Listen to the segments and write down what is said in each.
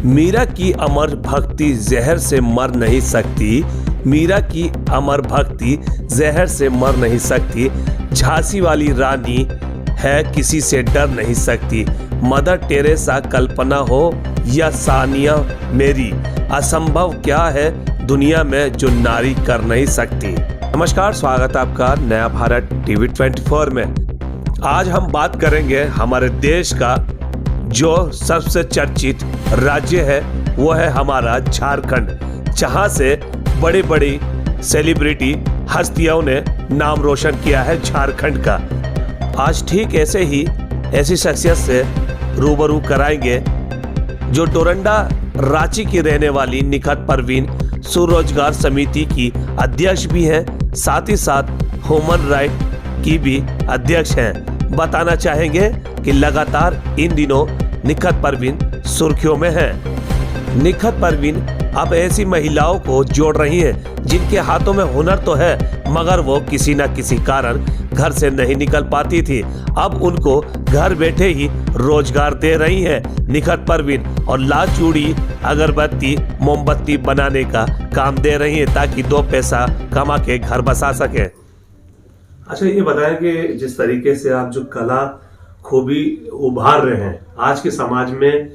मीरा की अमर भक्ति जहर से मर नहीं सकती, मीरा की अमर भक्ति जहर से मर नहीं सकती, झांसी वाली रानी है किसी से डर नहीं सकती। मदर टेरेसा कल्पना हो या सानिया मेरी, असंभव क्या है दुनिया में जो नारी कर नहीं सकती। नमस्कार, स्वागत है आपका नया भारत टीवी 24 में। आज हम बात करेंगे हमारे देश का जो सबसे चर्चित राज्य है वो है हमारा झारखंड, जहां से बड़ी बड़ी सेलिब्रिटी हस्तियों ने नाम रोशन किया है झारखंड का। आज ठीक ऐसे ही ऐसी शख्सियत से रूबरू कराएंगे जो डोरंडा रांची की रहने वाली निखत परवीन स्वरोजगार समिति की अध्यक्ष भी हैं, साथ ही साथ ह्यूमन राइट की भी अध्यक्ष हैं। बताना चाहेंगे कि लगातार इन दिनों निखत परवीन सुर्खियों में है। निखत परवीन अब ऐसी महिलाओं को जोड़ रही हैं जिनके हाथों में हुनर तो है मगर वो किसी न किसी कारण घर से नहीं निकल पाती थी। अब उनको घर बैठे ही रोजगार दे रही हैं निखत परवीन, और लाल चूड़ी, अगरबत्ती, मोमबत्ती बनाने का काम दे रही हैं ताकि दो पैसा कमा के घर बसा सके। अच्छा, ये बताएं कि जिस तरीके से आप जो कला खूबी उभार रहे हैं, आज के समाज में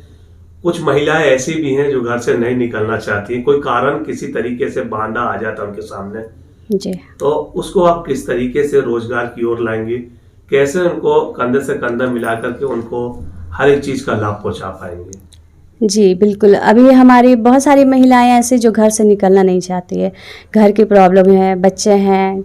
कुछ महिलाएं ऐसी भी हैं जो घर से नहीं निकलना चाहती, कोई कारण किसी तरीके से बांधा आ जाता उनके सामने जी, तो उसको आप किस तरीके से रोजगार की ओर लाएंगे, कैसे उनको कंधे से कंधा मिला करके उनको हर एक चीज का लाभ पहुंचा पाएंगे? जी बिल्कुल, अभी हमारी बहुत सारी महिलाएं ऐसे जो घर से निकलना नहीं चाहती है। घर की प्रॉब्लम है, बच्चे हैं,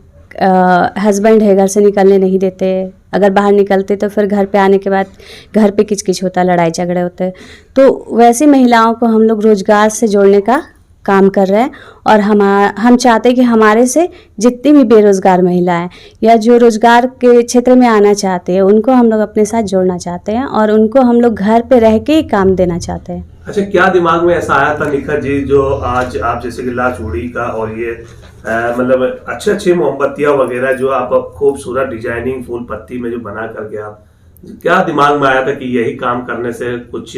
हस्बैंड है, घर से निकलने नहीं देते। अगर बाहर निकलते तो फिर घर पे आने के बाद घर पे किचकिच होता, लड़ाई झगड़े होते। तो वैसी महिलाओं को हम लोग रोजगार से जोड़ने का काम कर रहे हैं, और हम चाहते हैं कि हमारे से जितनी भी बेरोजगार महिलाएं या जो रोजगार के क्षेत्र में आना चाहते हैं उनको हम लोग अपने साथ जोड़ना चाहते हैं, और उनको हम लोग घर पे रह के ही काम देना चाहते हैं। अच्छा, क्या दिमाग में ऐसा आया था निखत जी, जो आज आप जैसे कि लाल चूड़ी का और ये मतलब अच्छे मोमबत्तियां वगैरह जो आप खूबसूरत डिजाइनिंग फूल पत्ती में जो बना करके आप, क्या दिमाग में आया था कि यही काम करने से कुछ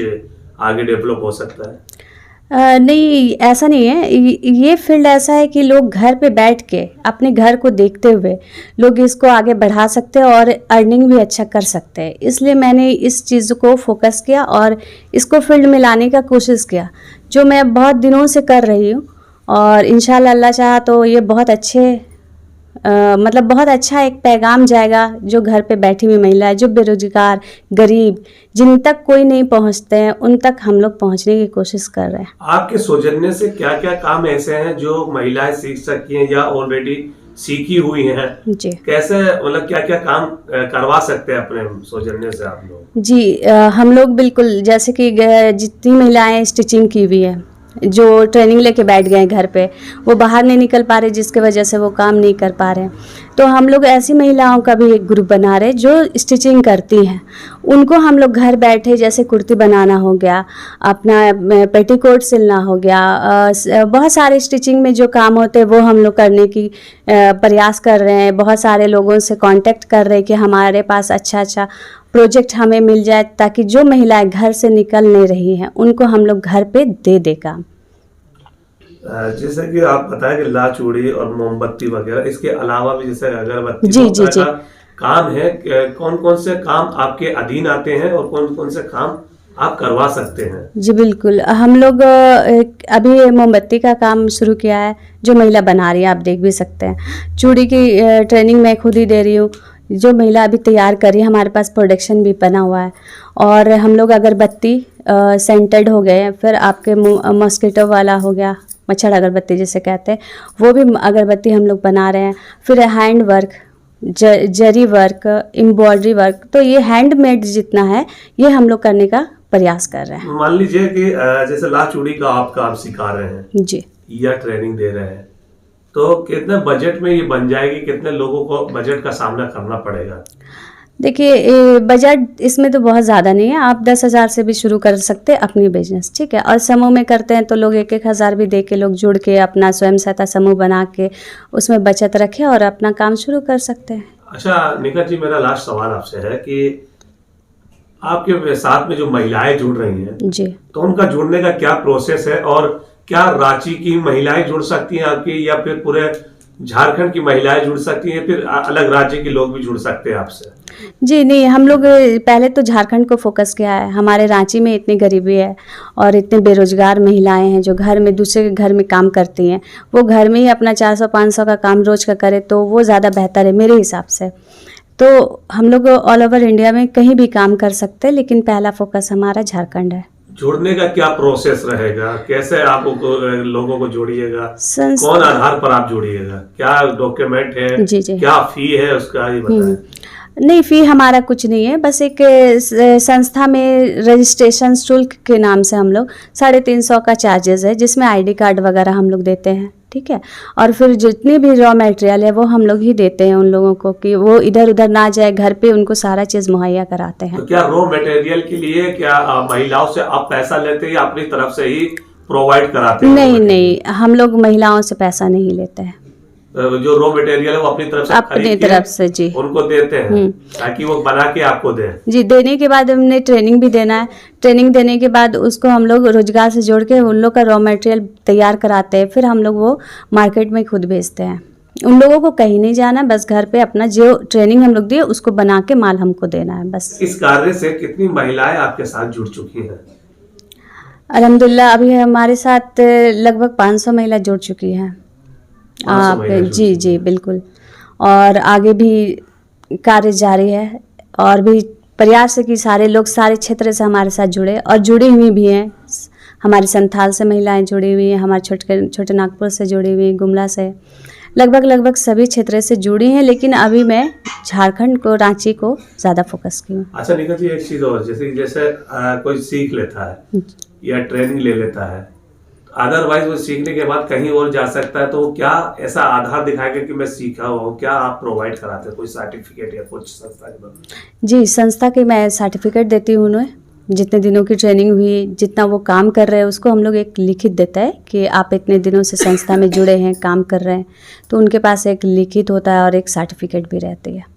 आगे डेवलप हो सकता है? नहीं, ऐसा नहीं है। ये फील्ड ऐसा है कि लोग घर पे बैठ के अपने घर को देखते हुए लोग इसको आगे बढ़ा सकते हैं और अर्निंग भी अच्छा कर सकते हैं। इसलिए मैंने इस चीज़ को फोकस किया और इसको फील्ड में लाने का कोशिश किया, जो मैं बहुत दिनों से कर रही हूँ। और इंशाल्लाह अल्लाह चाहा तो ये बहुत अच्छे मतलब बहुत अच्छा एक पैगाम जाएगा जो घर पे बैठी हुई महिला है, जो बेरोजगार, गरीब, जिन तक कोई नहीं पहुंचते हैं उन तक हम लोग पहुंचने की कोशिश कर रहे हैं। आपके सौजन्य से क्या क्या काम ऐसे हैं जो महिलाएं सीख सकती हैं या ऑलरेडी सीखी हुई हैं? जी, कैसे, मतलब क्या क्या काम करवा सकते हैं अपने सौजन्य से आप लोग? जी, हम लोग बिल्कुल, जैसे कि जितनी महिलाएं स्टिचिंग की हुई है, जो ट्रेनिंग लेके बैठ गए घर पे, वो बाहर नहीं निकल पा रहे जिसके वजह से वो काम नहीं कर पा रहे, तो हम लोग ऐसी महिलाओं का भी एक ग्रुप बना रहे जो स्टिचिंग करती हैं। उनको हम लोग घर बैठे, जैसे कुर्ती बनाना हो गया, अपना पेटीकोट सिलना हो गया, बहुत सारे स्टिचिंग में जो काम होते हैं वो हम लोग करने की प्रयास कर रहे हैं। बहुत सारे लोगों से कांटेक्ट कर रहे हैं कि हमारे पास अच्छा प्रोजेक्ट हमें मिल जाए ताकि जो महिलाएं घर से निकल नहीं रही हैं उनको हम लोग घर पे दे दे काम। जैसे कि आप बताएं कि लाल चूड़ी और मोमबत्ती वगैरह, इसके अलावा भी जैसे अगरबत्ती जी काम है, कौन कौन से काम आपके अधीन आते हैं और कौन कौन से काम आप करवा सकते हैं? जी बिल्कुल, हम लोग अभी मोमबत्ती का काम शुरू किया है जो महिला बना रही है, आप देख भी सकते हैं। चूड़ी की ट्रेनिंग मैं खुद ही दे रही हूँ, जो महिला अभी तैयार करी, हमारे पास प्रोडक्शन भी बना हुआ है। और हम लोग अगरबत्ती सेंटेड हो गए, फिर आपके मॉस्किटो वाला हो गया, मच्छर अगरबत्ती जिसे कहते हैं, वो भी अगरबत्ती हम लोग बना रहे हैं। फिर हैंड वर्क, जरी वर्क, एम्ब्रॉयडरी वर्क, तो ये हैंडमेड जितना है ये हम लोग करने का प्रयास कर रहे हैं। मान लीजिए कि जैसे लाल चूड़ी का आप काम सिखा रहे हैं जी, या ट्रेनिंग दे रहे हैं, तो कितने बजट में ये बन जाएगी, कितने लोगों को बजट का सामना करना पड़ेगा? देखिए, बजट इसमें तो बहुत ज़्यादा नहीं है, आप 10,000 से भी शुरू कर सकते हैं अपनी बिजनेस, ठीक है। और समूह में करते हैं तो लोग 1-1 हज़ार भी दे के लोग जुड़ के अपना स्वयं सहायता समूह बना के उसमें बचत रखें और अपना काम शुरू कर सकते हैं। अच्छा निखत जी, मेरा लास्ट सवाल आपसे है कि आपके साथ में जो महिलाएं जुड़ रही हैं, जी। तो उनका जुड़ने का क्या प्रोसेस है, और क्या रांची की महिलाएं जुड़ सकती हैं आपकी, या फिर पूरे झारखंड की महिलाएं जुड़ सकती हैं, फिर अलग राज्य के लोग भी जुड़ सकते हैं आपसे? जी नहीं, हम लोग पहले तो झारखंड को फोकस किया है। हमारे रांची में इतनी गरीबी है और इतने बेरोजगार महिलाएं हैं जो घर में दूसरे के घर में काम करती हैं, वो घर में ही अपना 400-500 का काम रोज का करे तो वो ज़्यादा बेहतर है मेरे हिसाब से। तो हम लोग ऑल ओवर इंडिया में कहीं भी काम कर सकते हैं, लेकिन पहला फोकस हमारा झारखंड है। जुड़ने का क्या प्रोसेस रहेगा, कैसे आप लोगों को जोड़िएगा, संस्था- कौन आधार पर आप जोड़िएगा, क्या डॉक्यूमेंट है, जी, जी। क्या फी है उसका, ये बताएं। नहीं, फ़ी हमारा कुछ नहीं है, बस एक संस्था में रजिस्ट्रेशन शुल्क के नाम से हम लोग 350 का चार्जेस है, जिसमें आईडी कार्ड वगैरह हम लोग देते हैं, ठीक है। और फिर जितनी भी रॉ मटेरियल है वो हम लोग ही देते हैं उन लोगों को, कि वो इधर उधर ना जाए, घर पे उनको सारा चीज़ मुहैया कराते हैं। तो क्या रॉ मटेरियल के लिए क्या महिलाओं से आप पैसा लेते हैं या अपनी तरफ से ही प्रोवाइड कराते हैं? नहीं नहीं, हम लोग महिलाओं से पैसा नहीं लेते हैं, जो रॉ मटेरियल है वो अपनी तरफ से अपनी खरीद के तरफ से। जी उनको देते हैं ताकि वो बना के आपको दें। जी, देने के बाद हमने ट्रेनिंग भी देना है। ट्रेनिंग देने के बाद उसको हम लोग रोजगार से जोड़ के उन लोग का रॉ मटेरियल तैयार कराते हैं, फिर हम लोग वो मार्केट में खुद बेचते हैं। उन लोगों को कहीं नहीं जाना, बस घर पे अपना जो ट्रेनिंग हम लोग दिए उसको बना के माल हमको देना है, बस। इस कार्य से कितनी महिलाएं आपके साथ जुड़ चुकी हैं? अल्हम्दुलिल्लाह अभी हमारे साथ लगभग 500 महिला जुड़ चुकी हैं। 500 महिला जुड़ जी चुकी जी हैं। बिल्कुल। और आगे भी कार्य जारी है, और भी प्रयास है कि सारे लोग सारे क्षेत्र से हमारे साथ जुड़े, और जुड़ी हुई भी हैं। हमारी संथाल से महिलाएं जुड़ी हुई हैं, हमारे छोटे नागपुर से जुड़ी हुई हैं, गुमला से, लगभग सभी क्षेत्र से जुड़ी हैं। लेकिन अभी मैं झारखंड को, रांची को ज़्यादा फोकस की हूँ। अच्छा निखिल जी, एक चीज और, जैसे कोई सीख लेता है या ट्रेनिंग ले लेता है, अदरवाइज वो सीखने के बाद कहीं और जा सकता है, तो वो क्या ऐसा आधार दिखाएगा कि मैं सीखा हूँ? क्या आप प्रोवाइड कराते हैं, कोई सर्टिफिकेट या कुछ संस्था के बारे में? जी, संस्था के मैं सर्टिफिकेट देती हूँ उन्हें, जितने दिनों की ट्रेनिंग हुई, जितना वो काम कर रहे हैं उसको हम लोग एक लिखित देता है कि आप इतने दिनों से संस्था में जुड़े हैं, काम कर रहे हैं, तो उनके पास एक लिखित होता है और एक सर्टिफिकेट भी रहती है।